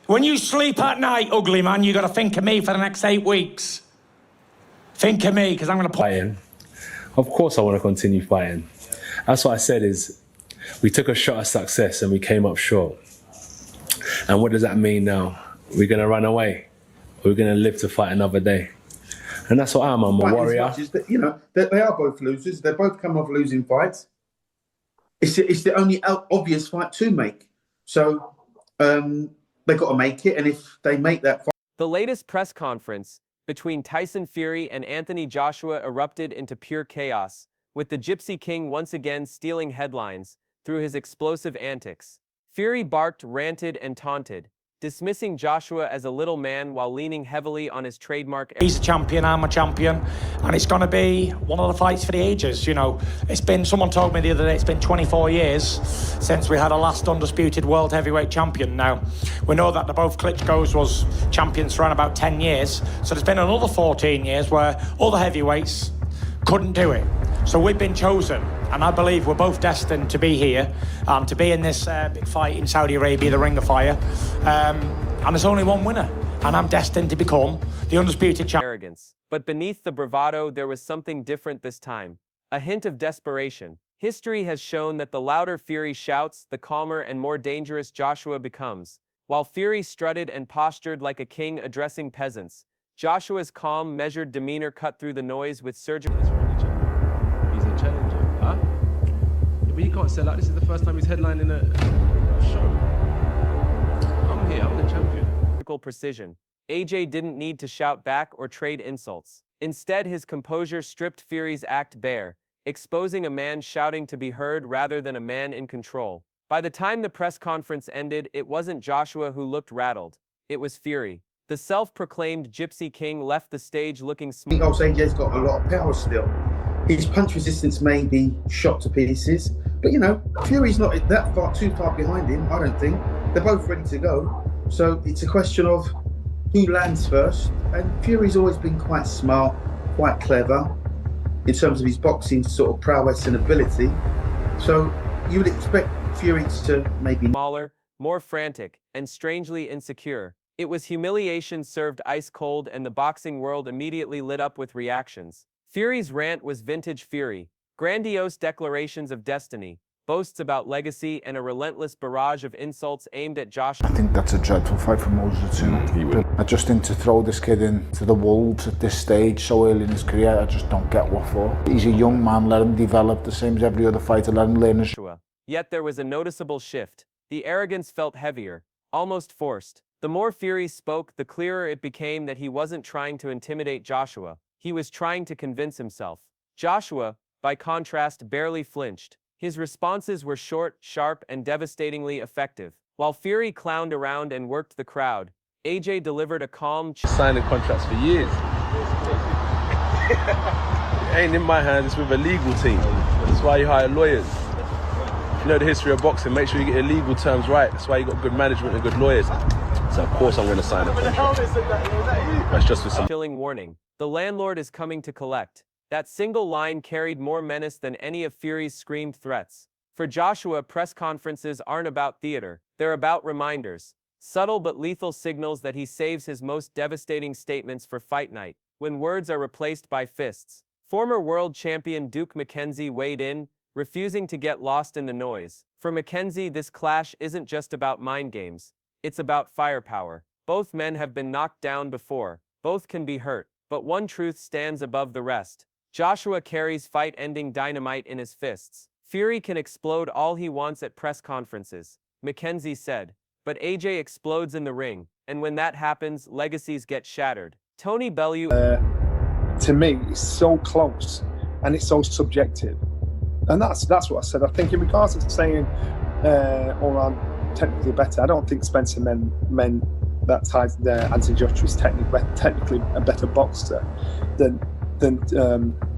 When you sleep at night, ugly man, you got to think of me for the next 8 weeks. Think of me, because I'm going to fighting. Of course I want to continue fighting. That's what I said is, we took a shot at success and we came up short. And what does that mean now? We're going to run away. We're going to live to fight another day. And that's what I'm a warrior. That, you know, they are both losers. They both come off losing fights. It's the only obvious fight to make. So they've got to make it. And if they make that fight... The latest press conference between Tyson Fury and Anthony Joshua erupted into pure chaos, with the Gypsy King once again stealing headlines through his explosive antics. Fury barked, ranted, and taunted, dismissing Joshua as a little man while leaning heavily on his trademark. He's a champion, I'm a champion, and it's going to be one of the fights for the ages. You know, it's been, someone told me the other day, it's been 24 years since we had a last undisputed world heavyweight champion. Now, we know that the both Klitschko's was champions for around about 10 years, so there's been another 14 years where other heavyweights couldn't do it. So we've been chosen, and I believe we're both destined to be here, to be in this big fight in Saudi Arabia, the Ring of Fire. And there's only one winner, and I'm destined to become the undisputed champion. Arrogance. But beneath the bravado, there was something different this time. A hint of desperation. History has shown that the louder Fury shouts, the calmer and more dangerous Joshua becomes. While Fury strutted and postured like a king addressing peasants, Joshua's calm, measured demeanor cut through the noise with surgical... He's a challenger, huh? Yeah, but he can't sell out. This is the first time he's headlining a show. I'm here, I'm the champion. Precision. AJ didn't need to shout back or trade insults. Instead, his composure stripped Fury's act bare, exposing a man shouting to be heard rather than a man in control. By the time the press conference ended, it wasn't Joshua who looked rattled. It was Fury. The self-proclaimed Gypsy King left the stage looking smooth. I think AJ's got a lot of power still. His punch resistance may be shot to pieces, but you know, Fury's not too far behind him, I don't think. They're both ready to go. So it's a question of who lands first. And Fury's always been quite smart, quite clever in terms of his boxing sort of prowess and ability. So you would expect Fury to maybe... smaller, more frantic, and strangely insecure. It was humiliation served ice cold, and the boxing world immediately lit up with reactions. Fury's rant was vintage Fury. Grandiose declarations of destiny, boasts about legacy, and a relentless barrage of insults aimed at Joshua. I think that's a dreadful fight for Moses too. I just think to throw this kid into the wolves at this stage so early in his career, I just don't get what for. He's a young man, let him develop the same as every other fighter, let him learn his... Yet there was a noticeable shift. The arrogance felt heavier, almost forced. The more Fury spoke, the clearer it became that he wasn't trying to intimidate Joshua. He was trying to convince himself. Joshua, by contrast, barely flinched. His responses were short, sharp, and devastatingly effective. While Fury clowned around and worked the crowd, AJ delivered a calm... Signing contracts for years. It ain't in my hands, it's with a legal team. That's why you hire lawyers. If you know the history of boxing, make sure you get your legal terms right. That's why you got good management and good lawyers. So of course I'm going to sign it. That's just for some... Chilling warning. The landlord is coming to collect. That single line carried more menace than any of Fury's screamed threats. For Joshua, press conferences aren't about theater. They're about reminders. Subtle but lethal signals that he saves his most devastating statements for fight night, when words are replaced by fists. Former world champion Duke McKenzie weighed in, refusing to get lost in the noise. For McKenzie, this clash isn't just about mind games. It's about firepower. Both men have been knocked down before. Both can be hurt. But one truth stands above the rest. Joshua carries fight-ending dynamite in his fists. Fury can explode all he wants at press conferences, McKenzie said. But AJ explodes in the ring, and when that happens, legacies get shattered. Tony Bellew... to me, it's so close, and it's so subjective. And that's what I said. I think in regards to saying, I'm technically better, I don't think Spencer meant that Anthony Joshua is technically a better boxer than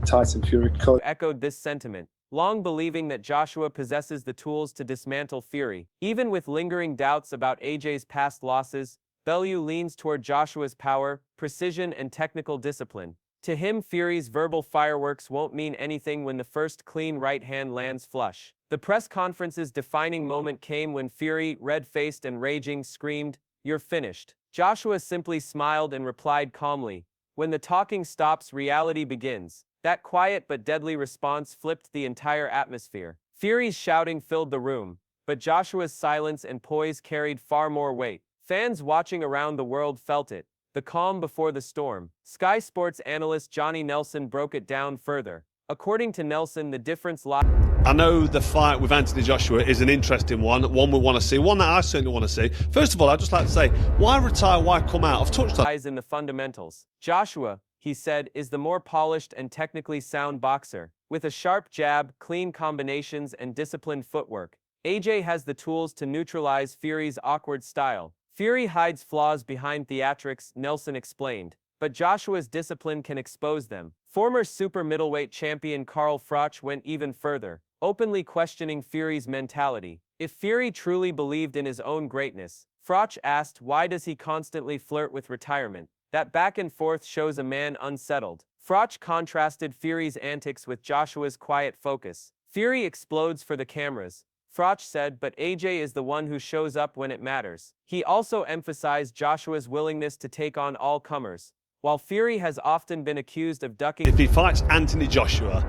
Tyson Fury. Echoed this sentiment, long believing that Joshua possesses the tools to dismantle Fury. Even with lingering doubts about AJ's past losses, Bellew leans toward Joshua's power, precision, and technical discipline. To him, Fury's verbal fireworks won't mean anything when the first clean right hand lands flush. The press conference's defining moment came when Fury, red-faced and raging, screamed, "You're finished." Joshua simply smiled and replied calmly, "When the talking stops, reality begins." That quiet but deadly response flipped the entire atmosphere. Fury's shouting filled the room, but Joshua's silence and poise carried far more weight. Fans watching around the world felt it, the calm before the storm. Sky Sports analyst Johnny Nelson broke it down further. According to Nelson, the difference lies. I know the fight with Anthony Joshua is an interesting one we want to see, one that I certainly want to see. First of all, I'd just like to say, why retire, why come out? I've touched on In the fundamentals. Joshua, he said, is the more polished and technically sound boxer. With a sharp jab, clean combinations, and disciplined footwork, AJ has the tools to neutralize Fury's awkward style. Fury hides flaws behind theatrics, Nelson explained, but Joshua's discipline can expose them. Former super middleweight champion Carl Froch went even further, openly questioning Fury's mentality. If Fury truly believed in his own greatness, Froch asked, why does he constantly flirt with retirement? That back and forth shows a man unsettled. Froch contrasted Fury's antics with Joshua's quiet focus. Fury explodes for the cameras, Froch said, but AJ is the one who shows up when it matters. He also emphasized Joshua's willingness to take on all comers. While Fury has often been accused of ducking... If he fights Anthony Joshua,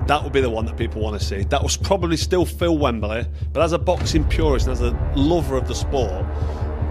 that would be the one that people want to see. That was probably still Phil Wembley, but as a boxing purist and as a lover of the sport,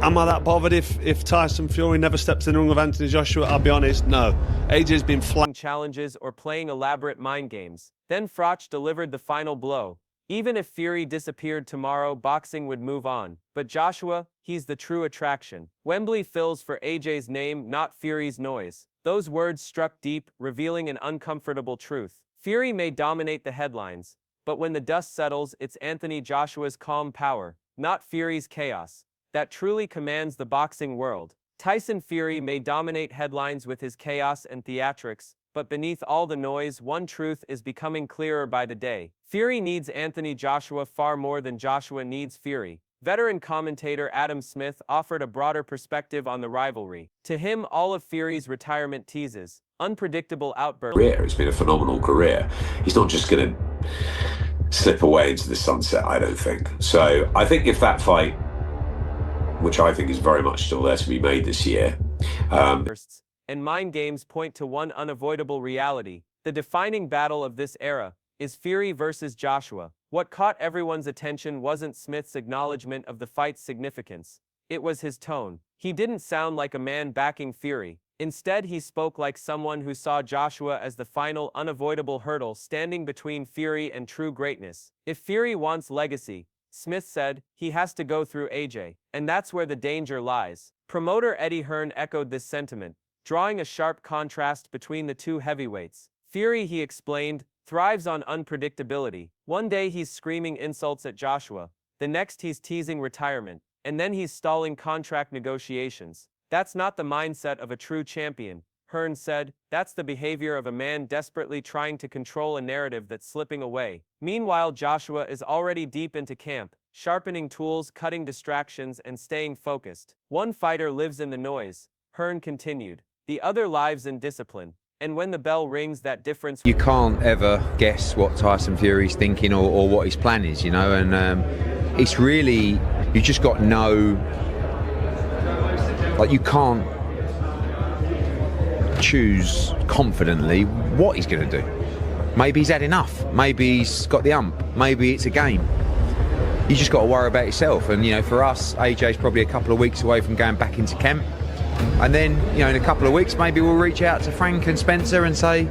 am I that bothered if Tyson Fury never steps in the ring with Anthony Joshua? I'll be honest, no. AJ's been flying challenges or playing elaborate mind games. Then Froch delivered the final blow. Even if Fury disappeared tomorrow, boxing would move on. But Joshua, he's the true attraction. Wembley fills for AJ's name, not Fury's noise. Those words struck deep, revealing an uncomfortable truth. Fury may dominate the headlines, but when the dust settles, it's Anthony Joshua's calm power, not Fury's chaos, that truly commands the boxing world. Tyson Fury may dominate headlines with his chaos and theatrics, but beneath all the noise, one truth is becoming clearer by the day. Fury needs Anthony Joshua far more than Joshua needs Fury. Veteran commentator Adam Smith offered a broader perspective on the rivalry. To him, all of Fury's retirement teases, unpredictable outbursts. It's been a phenomenal career. He's not just going to slip away into the sunset, I don't think. So I think if that fight, which I think is very much still there to be made this year, and mind games point to one unavoidable reality. The defining battle of this era is Fury versus Joshua. What caught everyone's attention wasn't Smith's acknowledgement of the fight's significance. It was his tone. He didn't sound like a man backing Fury. Instead, he spoke like someone who saw Joshua as the final, unavoidable hurdle standing between Fury and true greatness. If Fury wants legacy, Smith said, he has to go through AJ. And that's where the danger lies. Promoter Eddie Hearn echoed this sentiment, drawing a sharp contrast between the two heavyweights. Fury, he explained, thrives on unpredictability. One day he's screaming insults at Joshua, the next he's teasing retirement, and then he's stalling contract negotiations. That's not the mindset of a true champion, Hearn said. That's the behavior of a man desperately trying to control a narrative that's slipping away. Meanwhile, Joshua is already deep into camp, sharpening tools, cutting distractions, and staying focused. One fighter lives in the noise, Hearn continued. The other lives in discipline. And when the bell rings, that difference... You can't ever guess what Tyson Fury's thinking or what his plan is, you know, and it's really, you just got no, like, you can't choose confidently what he's going to do. Maybe he's had enough, maybe he's got the ump, maybe it's a game. You just got to worry about yourself, and, you know, for us, AJ's probably a couple of weeks away from going back into camp. And then, you know, in a couple of weeks, maybe we'll reach out to Frank and Spencer and say,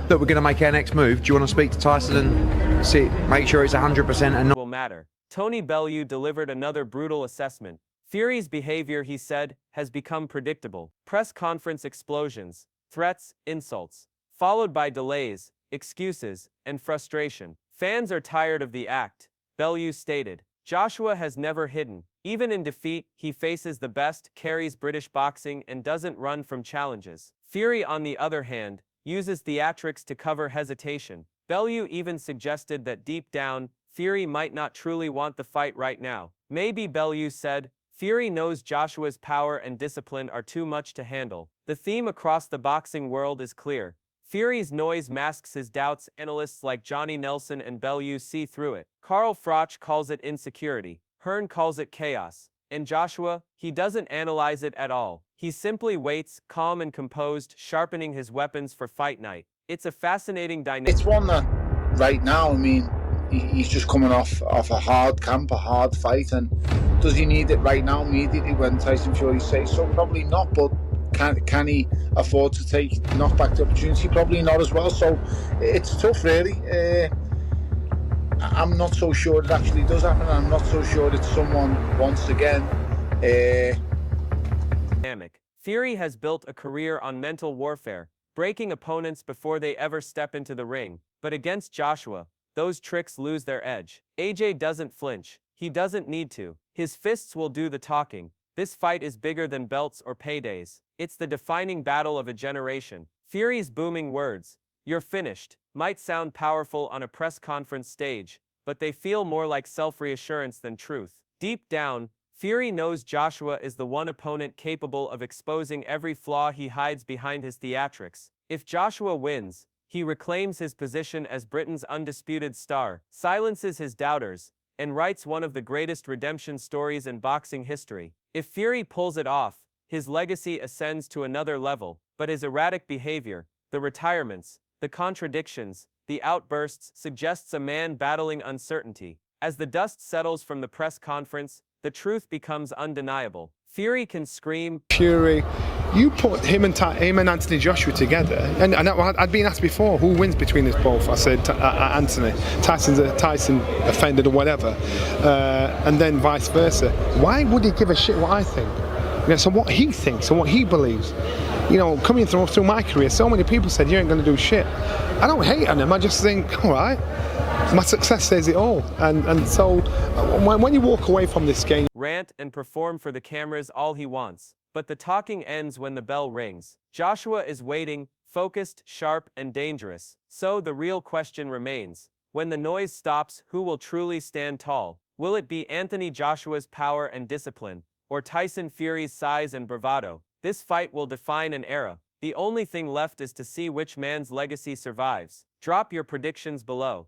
look, we're going to make our next move. Do you want to speak to Tyson and see, make sure it's 100% and not... will matter. Tony Bellew delivered another brutal assessment. Fury's behavior, he said, has become predictable. Press conference explosions, threats, insults, followed by delays, excuses, and frustration. Fans are tired of the act, Bellew stated. Joshua has never hidden. Even in defeat, he faces the best, carries British boxing, and doesn't run from challenges. Fury, on the other hand, uses theatrics to cover hesitation. Bellew even suggested that deep down, Fury might not truly want the fight right now. Maybe, Bellew said, Fury knows Joshua's power and discipline are too much to handle. The theme across the boxing world is clear. Fury's noise masks his doubts. Analysts like Johnny Nelson and Bellew see through it. Carl Froch calls it insecurity. Hearn calls it chaos. And Joshua, he doesn't analyze it at all. He simply waits, calm and composed, sharpening his weapons for fight night. It's a fascinating dynamic. It's one that, right now, I mean, he's just coming off a hard camp, a hard fight, and does he need it right now, immediately, when Tyson Fury says so? Probably not, but can he afford to take knockback the opportunity? Probably not as well. So it's tough, really. I'm not so sure it actually does happen. I'm not so sure that someone, once again, Fury has built a career on mental warfare, breaking opponents before they ever step into the ring. But against Joshua, those tricks lose their edge. AJ doesn't flinch. He doesn't need to. His fists will do the talking. This fight is bigger than belts or paydays. It's the defining battle of a generation. Fury's booming words, "You're finished," might sound powerful on a press conference stage, but they feel more like self-reassurance than truth. Deep down, Fury knows Joshua is the one opponent capable of exposing every flaw he hides behind his theatrics. If Joshua wins, he reclaims his position as Britain's undisputed star, silences his doubters, and writes one of the greatest redemption stories in boxing history. If Fury pulls it off, his legacy ascends to another level, but his erratic behavior, the retirements, the contradictions, the outbursts suggests a man battling uncertainty. As the dust settles from the press conference, the truth becomes undeniable. Fury can scream, Fury, you put him and Anthony Joshua together, and I'd been asked before, who wins between us both? I said Anthony. Tyson offended or whatever, and then vice versa. Why would he give a shit what I think? Yeah, so what he thinks and what he believes. You know, coming through my career, so many people said you ain't going to do shit. I don't hate on him. I just think, all right, my success says it all. And so when you walk away from this game, rant and perform for the cameras all he wants. But the talking ends when the bell rings. Joshua is waiting, focused, sharp, and dangerous. So the real question remains. When the noise stops, who will truly stand tall? Will it be Anthony Joshua's power and discipline, or Tyson Fury's size and bravado? This fight will define an era. The only thing left is to see which man's legacy survives. Drop your predictions below.